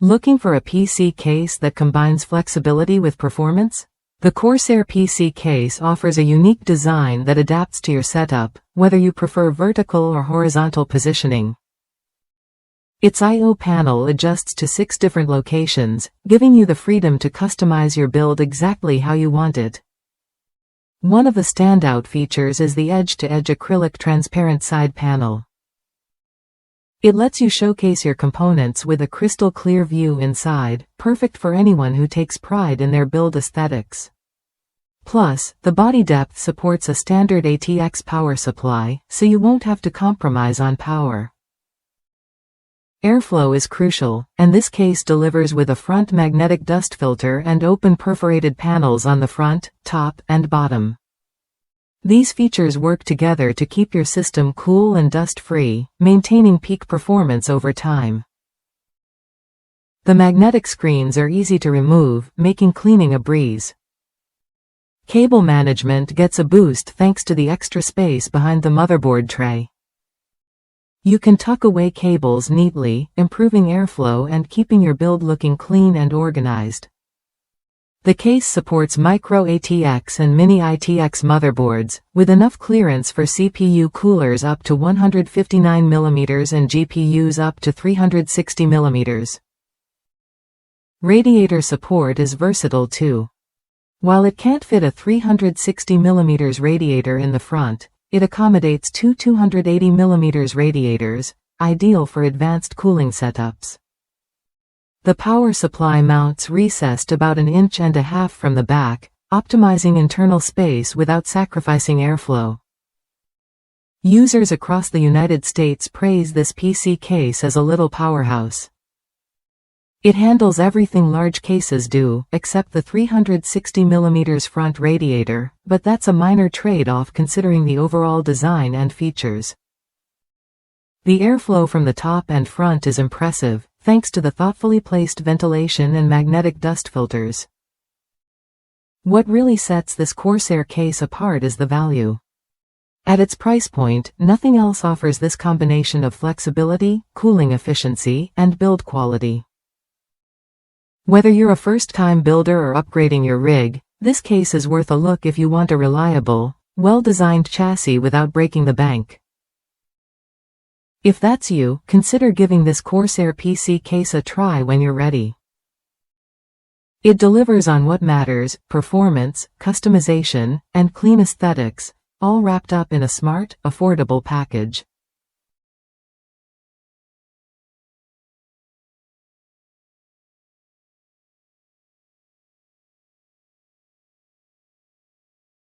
Looking for a PC case that combines flexibility with performance? The Corsair PC case offers a unique design that adapts to your setup, whether you prefer vertical or horizontal positioning. Its I/O panel adjusts to 6 different locations, giving you the freedom to customize your build exactly how you want it. One of the standout features is the edge-to-edge acrylic transparent side panel. It lets you showcase your components with a crystal clear view inside, perfect for anyone who takes pride in their build aesthetics. Plus, the body depth supports a standard ATX power supply, so you won't have to compromise on power. Airflow is crucial, and this case delivers with a front magnetic dust filter and open perforated panels on the front, top, and bottom. These features work together to keep your system cool and dust-free, maintaining peak performance over time. The magnetic screens are easy to remove, making cleaning a breeze. Cable management gets a boost thanks to the extra space behind the motherboard tray. You can tuck away cables neatly, improving airflow and keeping your build looking clean and organized. The case supports micro ATX and mini ITX motherboards, with enough clearance for CPU coolers up to 159mm and GPUs up to 360mm. Radiator support is versatile too. While it can't fit a 360mm radiator in the front, it accommodates 2 280mm radiators, ideal for advanced cooling setups. The power supply mounts recessed about 1.5 inches from the back, optimizing internal space without sacrificing airflow. Users across the United States praise this PC case as a little powerhouse. It handles everything large cases do, except the 360mm front radiator, but that's a minor trade-off considering the overall design and features. The airflow from the top and front is impressive, thanks to the thoughtfully placed ventilation and magnetic dust filters. What really sets this Corsair case apart is the value. At its price point, nothing else offers this combination of flexibility, cooling efficiency, and build quality. Whether you're a first-time builder or upgrading your rig, this case is worth a look if you want a reliable, well-designed chassis without breaking the bank. If that's you, consider giving this Corsair PC case a try when you're ready. It delivers on what matters: performance, customization, and clean aesthetics, all wrapped up in a smart, affordable package.